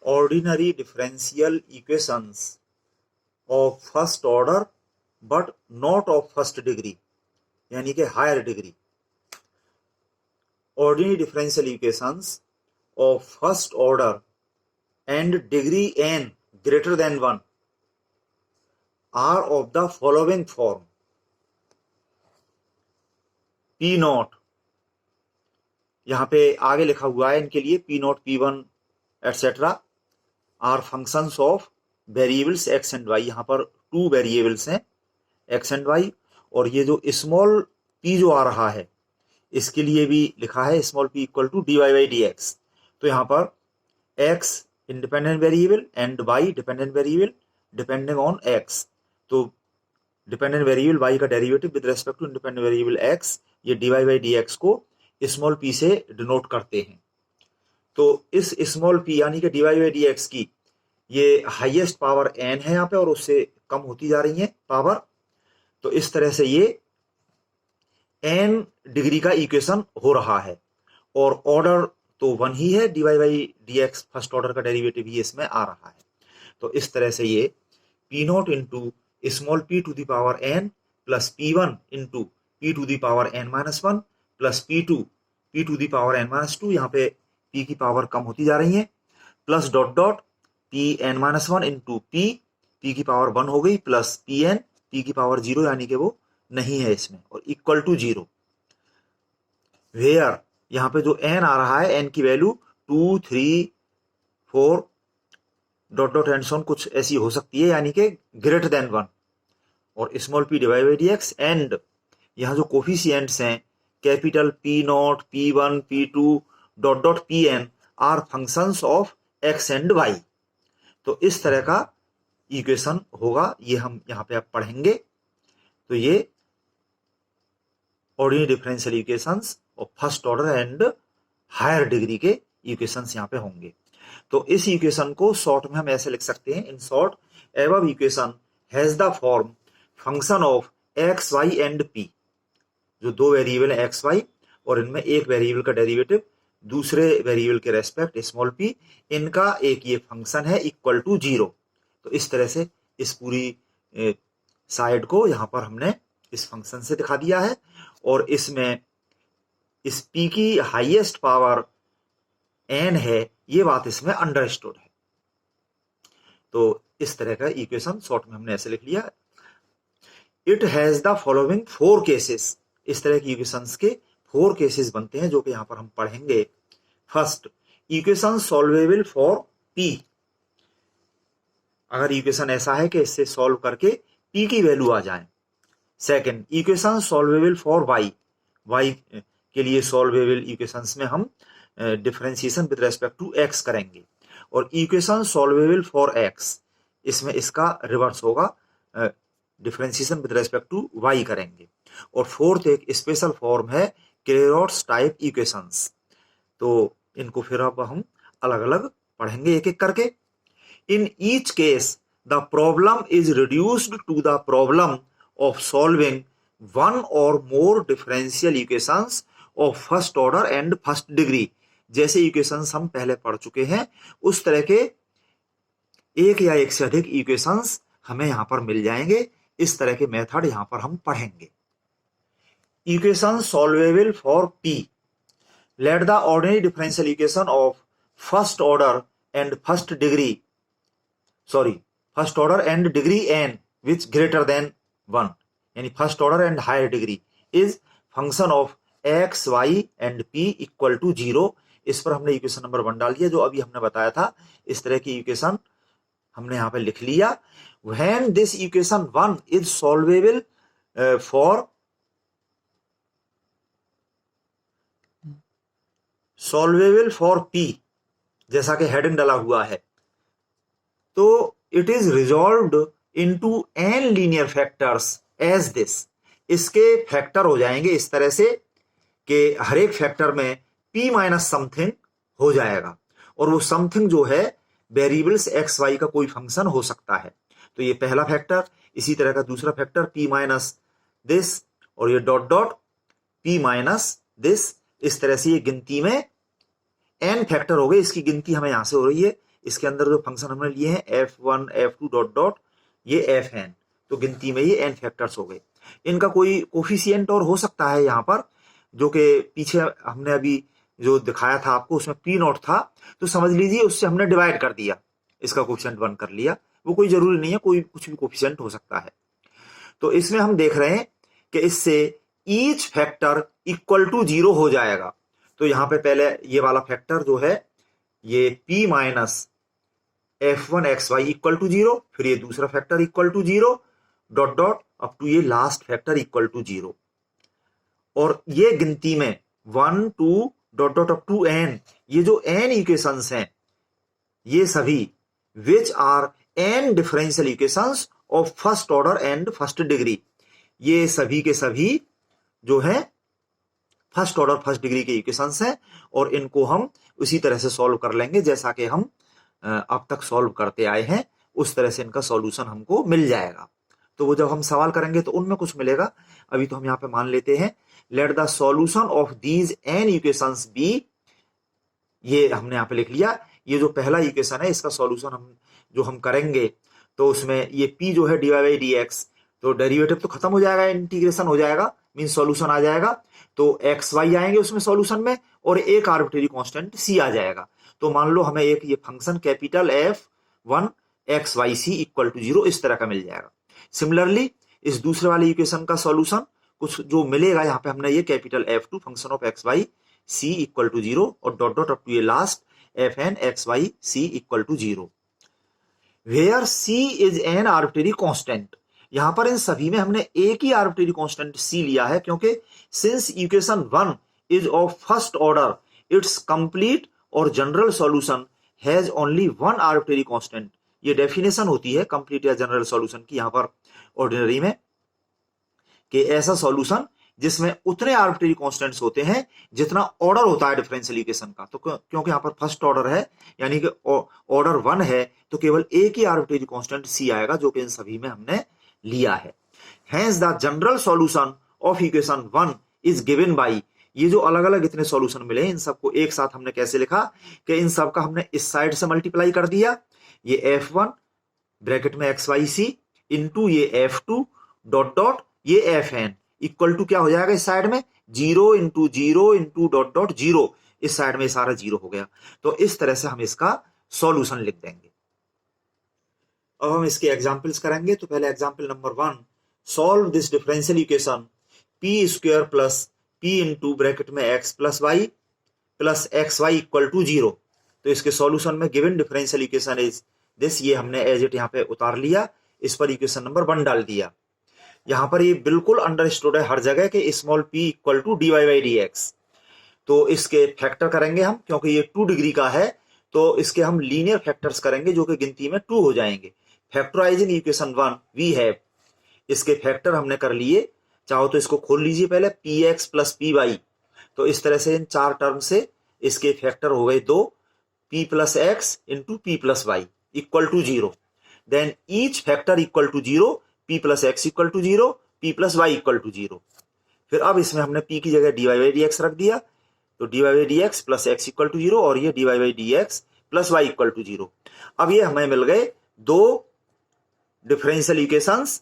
ordinary differential equations of first order but not of first degree, यानी कि higher degree. Ordinary differential equations of first order and degree n greater than 1 are of the following form. P nought, यहां पे आगे लिखा हुआ है इनके लिए P nought P1 et cetera are functions of variables x and y. यहां पर 2 वेरिएबल्स हैं x एंड y, और ये जो स्मॉल p जो आ रहा है इसके लिए भी लिखा है small p equal to dy by dx. तो यहां पर x independent variable and y dependent variable depending on x. तो डिपेंडेंट वेरिएबल y का derivative with respect to independent variable x, ये dy बाई dx को स्मॉल p से denote करते हैं. तो इस स्मॉल p यानी कि dy बाई dx की ये हाईएस्ट पावर n है यहाँ पे, और उससे कम होती जा रही है पावर. तो इस तरह से ये n डिग्री का इक्वेशन हो रहा है, और ऑर्डर तो 1 ही है, dy by dx first order का डेरिवेटिव ही इसमें आ रहा है. तो इस तरह से ये p nought into small p to the power n plus p1 into p to the power n minus 1 प्लस p2 p to the power n minus 2, यहाँ पे p की पावर कम होती जा रही है, plus dot dot pn minus 1 into p की power 1 हो गई, प्लस pn p की पावर 0 यानी कि वो नहीं है इसमें, और इक्वल टू 0. वेयर यहाँ पे जो n आ रहा है n की वैल्यू 2 3 4 डॉट डॉट एंड सोन कुछ ऐसी हो सकती है, यानी कि ग्रेटर देन 1, और small p divide by dx. And यहाँ जो कोफिशिएंट्स हैं capital P nought P1 P2 dot dot Pn are functions of x and y. तो इस तरह का इक्वेशन होगा, ये हम यहाँ पे अब पढ़ेंगे. तो ये ordinary differential equations of first order and higher degree के इक्वेशंस यहाँ पे होंगे. तो इस इक्वेशन को शॉर्ट में हम ऐसे लिख सकते हैं, in short above equation has the form function of x Y and p. जो दो वेरिएबल है एक्स वाई, और इनमें एक वेरिएबल का डेरिवेटिव दूसरे वेरिएबल के रेस्पेक्ट स्मॉल p, इनका एक ये फंक्शन है इक्वल टू 0. तो इस तरह से इस पूरी साइड को यहाँ पर हमने इस फंक्शन से दिखा दिया है, और इसमें इस p की हाईएस्ट पावर n है, ये बात इसमें अंडरस्टूड है. तो इस तरह का इक्वेशन शॉर्ट में हमने ऐसे लिख लिया. It has the following 4 cases. इस तरह की इक्वेशंस के 4 केसेस बनते हैं, जो कि यहां पर हम पढ़ेंगे. First, equation solvable for p. अगर इक्वेशन ऐसा है कि इससे सॉल्व करके p की वैल्यू आ जाए. Second, equation solvable for y. y के लिए सॉल्वेबल इक्वेशंस में हम differentiation with respect to x करेंगे. और इक्वेशन सॉल्वेबल फॉर x, इसमें इसका रिवर्स होगा, differentiation with respect to y करेंगे. और फोर्थ एक स्पेशल फॉर्म है क्लेरॉट्स टाइप इक्वेशंस. तो इनको फिर अब हम अलग अलग पढ़ेंगे एक एक करके. In each case the problem is reduced to the problem of solving one और more differential equations of first order and first degree. जैसे इक्वेशंस हम पहले पढ़ चुके हैं, उस तरह के एक या एक से अधिक इक्वेशंस हमें यहां पर मिल जाएंगे. इस तरह के मेथड यहां पर हम पढ़ेंगे. Equation solvable for p. Let the ordinary differential equation of first order and first order and degree n which greater than 1, यानी first order and higher degree, is function of x y and p equal to 0. इस पर हमने equation number 1 डाल दिया, जो अभी हमने बताया था. इस तरह की इक्वेशन हमने यहां पे लिख लिया. When this equation 1 is solvable for p, जैसा कि हेडिंग डाला हुआ है, तो it is resolved into n linear factors as this. इसके फैक्टर हो जाएंगे इस तरह से कि हर एक फैक्टर में p माइनस समथिंग हो जाएगा, और वो समथिंग जो है वेरिएबल्स एक्स वाई का कोई फंक्शन हो सकता है. तो ये पहला फैक्टर, इसी तरह का दूसरा फैक्टर p माइनस दिस, और ये dot dot p minus this. इस तरह से ये गिनती में n फैक्टर हो गए. इसकी गिनती हमें यहां से हो रही है इसके अंदर जो फंक्शन हमने लिए हैं f1 f2 डॉट डॉट ये fn, तो गिनती में ये n फैक्टर्स हो गए। इनका कोई कोफिशिएंट और हो सकता है यहाँ पर, जो कि पीछे हमने अभी जो दिखाया था आपको उसमें p नॉट था, तो समझ लीजिए उससे हमने डिवाइड कर दिया, इसका कोफिशिएंट 1 कर लिया। वो कोई जरूरी नहीं है, कोई कुछ भी कोफिशिएंट हो सकता है। तो इसमें हम देख रहे हैं कि इससे ईच फैक्टर इक्वल टू 0 हो जाएगा। तो यहां पे पहले ये वाला फैक्टर जो है ये p minus f1 xy equal to 0, फिर ये दूसरा factor equal to 0 dot dot up to ये लास्ट फैक्टर इक्वल टू 0। और ये गिनती में 1 2 dot dot up to n, ये जो n इक्वेशंस हैं ये सभी which are n differential equations of first order and first degree, ये सभी के सभी जो है फर्स्ट ऑर्डर फर्स्ट डिग्री के इक्वेशंस हैं, और इनको हम उसी तरह से सॉल्व कर लेंगे जैसा कि हम अब तक सॉल्व करते आए हैं, उस तरह से इनका सॉल्यूशन हमको मिल जाएगा। तो वो जब हम सवाल करेंगे तो उनमें कुछ मिलेगा। अभी तो हम यहाँ पे मान लेते हैं let the solution of these n equations be, ये हमने यहाँ पे लिख लिया। ये जो पहला इक्वेशन है इसका सॉल्यूशन हम करेंगे तो उसमें ये p जो है dy बाई डी एक्स, तो डेरिवेटिव तो खत्म हो जाएगा, इंटीग्रेशन हो जाएगा, मीन सॉल्यूशन आ जाएगा। तो एक्स वाई आएंगे उसमें सॉल्यूशन में, और एक आर्बिट्रेरी कांस्टेंट सी आ जाएगा। तो मान लो हमें एक ये function capital f1 x y c equal to 0 इस तरह का मिल जाएगा। सिमिलरली इस दूसरे वाले इक्वेशन का सॉल्यूशन कुछ जो मिलेगा, यहाँ पे हमने ये capital f2 function of x y c equal to 0 और डॉट डॉट अप टू ये last fn x y c equal to 0 where c is an arbitrary constant. यहां पर इन सभी में हमने एक ही आर्बिट्रेरी कांस्टेंट c लिया है, क्योंकि since equation 1 is of first order it's complete और general solution has only one arbitrary constant. ये डेफिनेशन होती है कंप्लीट या जनरल सॉल्यूशन की यहां पर ऑर्डिनरी में, कि ऐसा सॉल्यूशन जिसमें उतने आर्बिट्रेरी कांस्टेंट्स होते हैं जितना ऑर्डर होता है डिफरेंशियल इक्वेशन का। तो क्योंकि यहाँ पर फर्स्ट ऑर्डर है यानी कि ऑर्डर 1 है, तो केवल एक ही आर्बिट्रेरी कांस्टेंट c आएगा, जो कि इन सभी में हमने लिया है। Hence the general solution of equation 1 is given by, ये जो अलग अलग इतने सॉल्यूशन मिले इन सबको एक साथ हमने कैसे लिखा कि इन सब का हमने इस साइड से मल्टीप्लाई कर दिया, ये f1 ब्रैकेट में एक्स वाई सी इंटू ये f2 डॉट डॉट ये fn इक्वल टू क्या हो जाएगा इस साइड में 0 इंटू डॉट डॉट 0, इस साइड में सारा 0 हो गया। तो इस तरह से हम इसका सॉल्यूशन लिख देंगे। अब हम इसके एग्जांपल्स करेंगे। तो पहले example number 1, solve this differential equation p square plus p into bracket में x plus y equal to 0। तो इसके सॉल्यूशन में given differential equation is this, ये हमने एज इट यहाँ पे उतार लिया, इस पर इक्वेशन नंबर 1 डाल दिया। यहाँ पर ये बिल्कुल अंडरस्टूड है हर जगह कि small p equal to dy by d x. तो इसके फैक्टर करेंगे हम, क्योंकि ये 2 डिग्री का है तो इसके हम लीनियर फैक्टर्स करेंगे जो कि गिनती में 2 हो जाएंगे। फैक्टराइजिंग इक्वेशन 1 वी हैव, इसके फैक्टर हमने कर लिए। चाहो तो इसको खोल लीजिए पहले, px प्लस पी वाई, तो इस तरह से इन 4 टर्म से इसके फैक्टर हो गए 2, p plus x into p plus y equal to 0। Then each factor equal to 0, p plus x equal to 0, p plus y equal to 0। फिर अब इसमें हमने p की जगह dy बाई डी एक्स रख दिया, तो dy by d x plus x equal to 0 और ये dy by d x plus y equal to 0। अब ये हमें मिल गए 2 डिफरेंशियल इक्वेशंस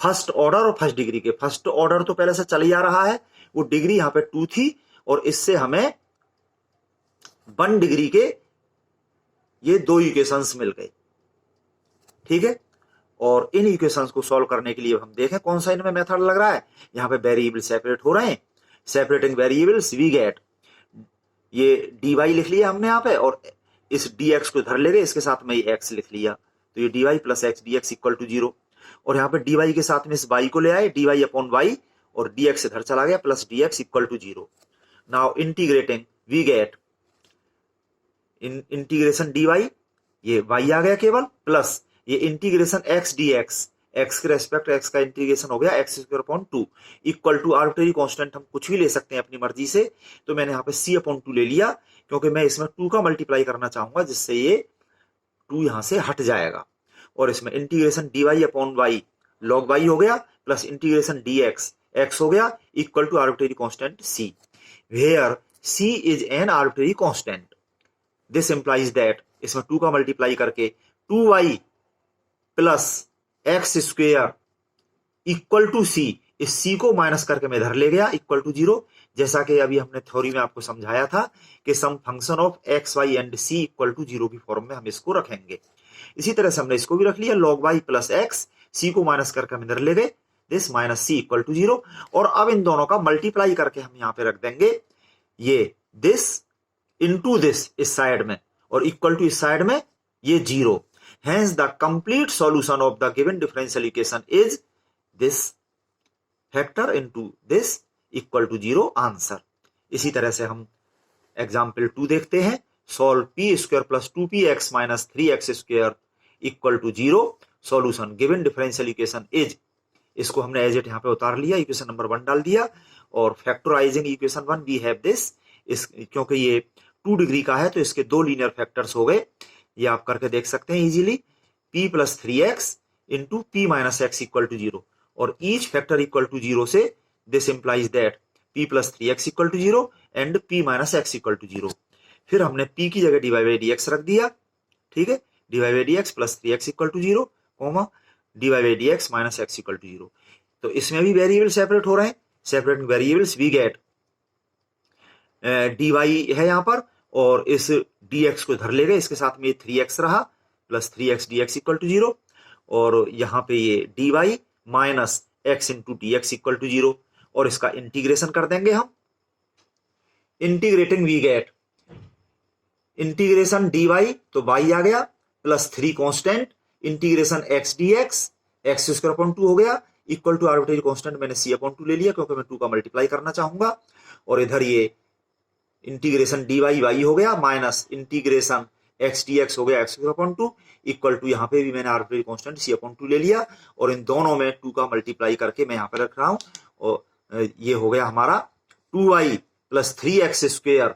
फर्स्ट ऑर्डर और फर्स्ट डिग्री के। फर्स्ट ऑर्डर तो पहले से चल ही आ रहा है, वो डिग्री यहां पे 2 थी, और इससे हमें 1 डिग्री के ये 2 इक्वेशंस मिल गए। ठीक है, और इन इक्वेशंस को सॉल्व करने के लिए हम देखें कौन सा इनमें मेथड लग रहा है। यहाँ पे वेरिएबल सेपरेट हो रहे हैं, सेपरेटिंग वेरिएबल्स वी गेट, ये dy लिख लिया हमने यहाँ पे, और इस dx को इधर ले गए, इसके साथ में ये x लिख लिया, तो ये dy plus x d x equal to 0। और यहाँ पे dy के साथ में इस y को ले आए, dy अपॉन वाई, और dx इधर चला गया, plus dx equal to 0। Now integrating we get integration dy, ये y आ गया केवल, प्लस ये इंटीग्रेशन x dx, x के रेस्पेक्ट x का इंटीग्रेशन हो गया x square upon 2 equal to arbitrary constant हम कुछ भी ले सकते हैं अपनी मर्जी से। तो मैंने यहाँ पे c अपॉन 2 ले लिया, क्योंकि मैं इसमें 2 का मल्टीप्लाई करना चाहूंगा, जिससे ये 2 यहां से हट जाएगा। और इसमें integration dy upon Y log Y हो गया, प्लस इंटीग्रेशन dx x हो गया equal to arbitrary constant c, where c is an arbitrary constant. This implies that इसमें 2 का मल्टीप्लाई करके 2y plus X square equal to C, इस C को minus करके मैं इधर ले गया इक्वल टू 0, जैसा कि अभी हमने थ्योरी में आपको समझाया था कि some function of x Y and C equal to 0 की फॉर्म में हम इसको रखेंगे। इसी तरह से हमने इसको भी रख लिया, log y plus X, C को माइनस करके हम इधर ले गए, this minus C equal to 0। और अब इन दोनों का मल्टीप्लाई करके हम यहाँ पे रख देंगे ये दिस इनटू दिस इस साइड में, और इक्वल टू इस साइड में ये 0। Hence the complete solution of the given differential equation is this factor into this equal to 0 answer. इसी तरह से हम एग्जाम्पल 2 देखते हैं, solve p square plus 2px minus 3x square equal to 0, solution given differential equation is, इसको हमने as it यहाँ पे उतार लिया, इक्वेशन नंबर 1 डाल दिया, और factorising equation 1 we have this, इस क्योंकि ये 2 डिग्री का है तो इसके 2 लीनियर फैक्टर्स हो गए, ये आप करके देख सकते हैं easily, p plus 3x into p minus x equal to 0, और ईच फैक्टर इक्वल टू 0 से this implies that p plus 3x equal to 0 and p minus x equal to 0। फिर हमने p की जगह dy बाई dx रख दिया, ठीक है, dy by dx plus 3x equal to 0, comma dy by dx minus x equal to 0। तो इसमें भी वेरिएबल सेपरेट हो रहे हैं, separate variables we get dy है यहाँ पर, और इस dx को इधर ले गए, इसके साथ में ये 3x रहा plus 3x dx equal to 0, और यहाँ पे ये dy minus x into dx equal to 0, और इसका इंटीग्रेशन कर देंगे हम, integrating we get integration dy तो y आ गया plus 3 constant integration x dx, x square upon 2 हो गया इक्वल टू आर्बिट्रेरी कॉन्स्टेंट मैंने c अपॉन 2 ले लिया क्योंकि मैं 2 का मल्टीप्लाई करना चाहूंगा, और इधर ये इंटीग्रेशन dy y हो गया माइनस इंटीग्रेशन x dx हो गया x square upon 2 equal to, यहाँ पे भी मैंने आर्बिट्रेरी कांस्टेंट c अपॉन 2 ले लिया, और इन दोनों में 2 का मल्टीप्लाई करके मैं यहाँ पे रख रहा हूँ, और ये हो गया हमारा 2y plus 3x square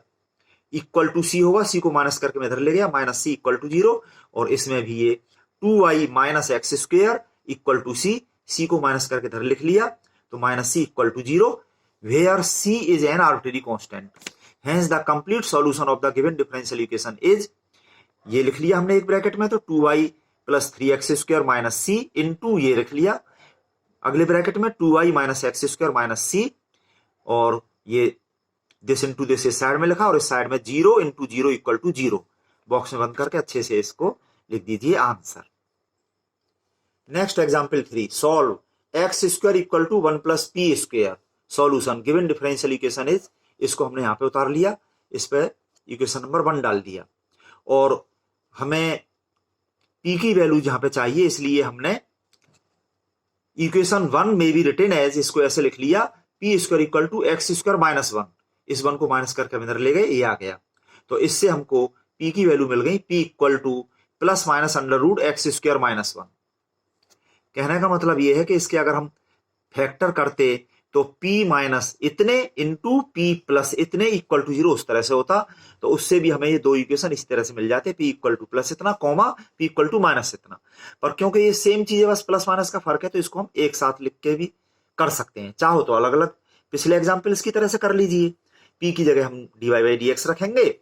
equal to c होगा, c को माइनस करके मैं इधर ले गया माइनस c इक्वल टू 0, और इसमें भी ये 2y minus x square equal to c को माइनस करके इधर लिख लिया, तो minus c equal to 0 where c is an arbitrary constant. Hence the complete solution of the given differential equation is, ये लिख लिया हमने एक ब्रैकेट में, तो 2y plus 3x square minus C into ये लिख लिया अगले ब्रैकेट में 2y minus x square minus C, और ये दिस इंटू दिस इस साइड में लिखा, और इस साइड में 0 इंटू 0 इक्वल टू 0, बॉक्स में बंद करके अच्छे से इसको लिख दीजिए answer. Next example 3, solve x square equal to 1 plus p square, solution given differential equation is, इसको हमने यहाँ पे उतार लिया, इस पे इक्वेशन नंबर 1 डाल दिया, और हमें p की वैल्यू यहाँ पे चाहिए, इसलिए हमने इक्वेशन 1 में भी रिटन एज, इसको ऐसे लिख लिया p square equal to x square minus 1, इस 1 को माइनस करके हम इधर ले गए, ये आ गया, तो इससे हमको p की वैल्यू मिल गई p equal to plus minus under root x square minus 1। कहने का मतलब ये है कि इसके अगर हम फैक्टर करते तो p माइनस इतने इंटू p प्लस इतने इक्वल टू 0 उस तरह से होता, तो उससे भी हमें ये दो इक्वेशन इस तरह से मिल जाते, p इक्वल टू प्लस इतना comma p equal to minus इतना, पर क्योंकि ये सेम चीज है, बस प्लस माइनस का फर्क है, तो इसको हम एक साथ लिख के भी कर सकते हैं, चाहो तो अलग अलग पिछले एग्जाम्पल्स की तरह से कर लीजिए। p की जगह हम dy बाई dx रखेंगे,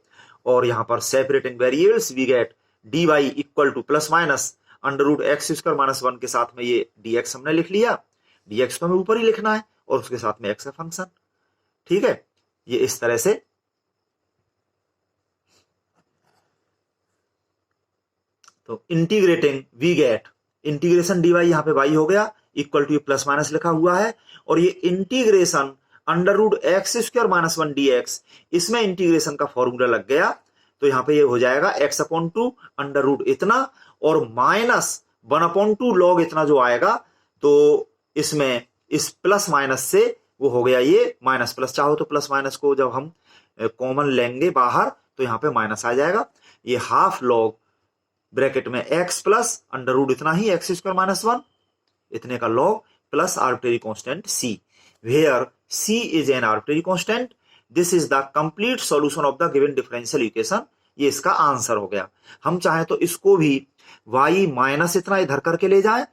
और यहाँ पर separating variables we get dy equal to plus minus under root x square minus 1 के साथ में ये dx हमने लिख लिया, dx तो हमें ऊपर ही लिखना है, और उसके साथ में x का फंक्शन, ठीक है, ये इस तरह से। तो integrating we get integration dy यहाँ पे y हो गया इक्वल टू प्लस माइनस लिखा हुआ है, और ये integration under root x square minus 1 dx, इसमें इंटीग्रेशन का फॉर्मूला लग गया, तो यहाँ पे ये हो जाएगा x अपॉन 2 अंडर रूट इतना, और माइनस 1 अपॉन 2 लॉग इतना जो आएगा, तो इसमें इस प्लस माइनस से वो हो गया ये माइनस प्लस, चाहो तो प्लस माइनस को जब हम कॉमन लेंगे बाहर तो यहाँ पे माइनस आ जाएगा, ये हाफ लॉग ब्रैकेट में x प्लस अंडर रूट इतना ही एक्स स्क्वायर माइनस 1 इतने का log plus arbitrary constant c, where c is an arbitrary constant, this is the complete solution of the given differential equation, ये इसका answer हो गया। हम चाहे तो इसको भी y माइनस इतना इधर करके ले जाएं,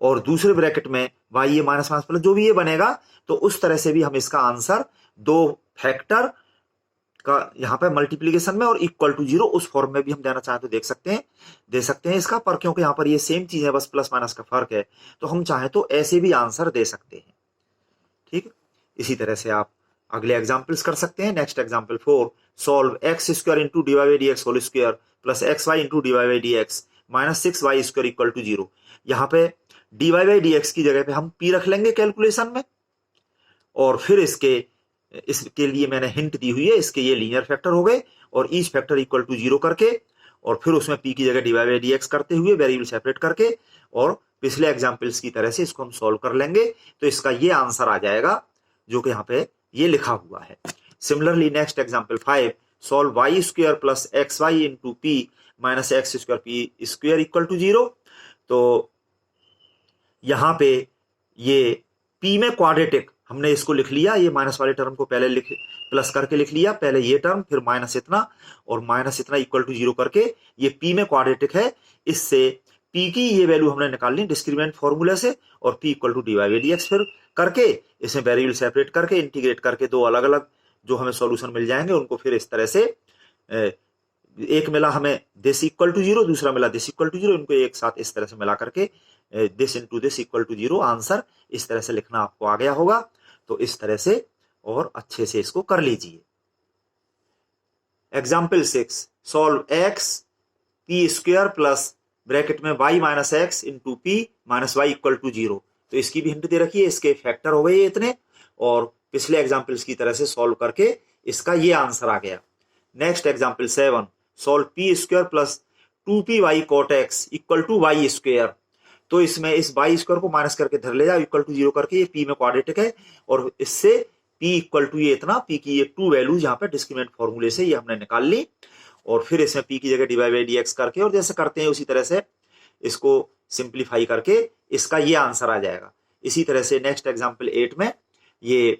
और दूसरे ब्रैकेट में y ये माइनस माइनस प्लस जो भी ये बनेगा, तो उस तरह से भी हम इसका आंसर दो फैक्टर का यहाँ पे मल्टीप्लीकेशन में और इक्वल टू 0 उस फॉर्म में भी हम देना चाहें तो दे सकते हैं इसका, पर क्योंकि यहाँ पर ये सेम चीज है, बस प्लस माइनस का फर्क है, तो हम चाहें तो ऐसे भी आंसर दे सकते हैं। ठीक, इसी तरह से आप अगले एग्जाम्पल्स कर सकते हैं। Next example 4, solve x square into d y by d x whole square plus x y into d y by d x minus 6y square equal to 0। यहाँ पे d y by d x की जगह पे हम p रख लेंगे calculation में, और फिर इसके लिए मैंने हिंट दी हुई है, इसके ये लीनियर फैक्टर हो गए, और ईच फैक्टर इक्वल टू 0 करके, और फिर उसमें p की जगह d y by d x करते हुए वेरिएबल सेपरेट करके, और पिछले एग्जाम्पल्स की तरह से इसको हम सॉल्व कर लेंगे, तो इसका ये आंसर आ जाएगा जो कि यहाँ पे ये लिखा हुआ है। Similarly next example 5, solve y square plus x y into p minus x square p square equal to 0। तो यहाँ पे ये p में क्वाड्रेटिक हमने इसको लिख लिया, ये माइनस वाले टर्म को पहले प्लस करके लिख लिया, पहले ये टर्म फिर माइनस इतना और माइनस इतना इक्वल टू 0 करके, ये p में क्वाड्रेटिक है, इससे p की ये वैल्यू हमने निकाल ली डिस्क्रिमिनेंट फॉर्मूले से, और p equal to d y by d x फिर करके इसमें वेरिएबल सेपरेट करके इंटीग्रेट करके दो अलग अलग जो हमें सॉल्यूशन मिल जाएंगे उनको फिर इस तरह से एक मिला हमें दिस इक्वल टू 0, दूसरा मिला दिस इक्वल टू 0, इनको एक साथ इस तरह से मिला करके this into this equal to 0 answer इस तरह से लिखना आपको आ गया होगा। तो इस तरह से और अच्छे से इसको कर लीजिए। Example 6, solve x p square plus bracket में y minus x into p minus y equal to 0। तो इसकी भी हिंट दे रखी है, इसके फैक्टर हो गए इतने, और पिछले एग्जाम्पल्स की तरह से सॉल्व करके इसका ये आंसर आ गया। Next example 7, solve p square plus 2py cot x equal to y square. तो इसमें इस y स्क्वायर को माइनस करके धर ले जाओ इक्वल टू 0 करके, ये p में क्वाड्रेटिक है, और इससे p इक्वल टू ये इतना, p की ये 2 वैल्यूज यहाँ पे डिस्क्रिमिनेंट फॉर्मूले से ये हमने निकाल ली, और फिर इसमें p की जगह d y by d x करके, और जैसे करते हैं उसी तरह से इसको सिंप्लीफाई करके इसका ये आंसर आ जाएगा। इसी तरह से नेक्स्ट एग्जाम्पल 8 में ये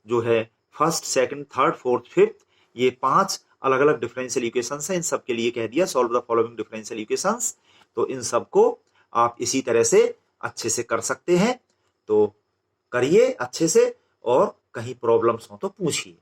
जो है first, second, third, fourth, fifth, ये 5 अलग अलग डिफरेंशियल इक्वेशंस हैं, इन सब के लिए कह दिया solve the following differential equations. तो इन सबको आप इसी तरह से अच्छे से कर सकते हैं, तो करिए अच्छे से, और कहीं प्रॉब्लम्स हो तो पूछिए।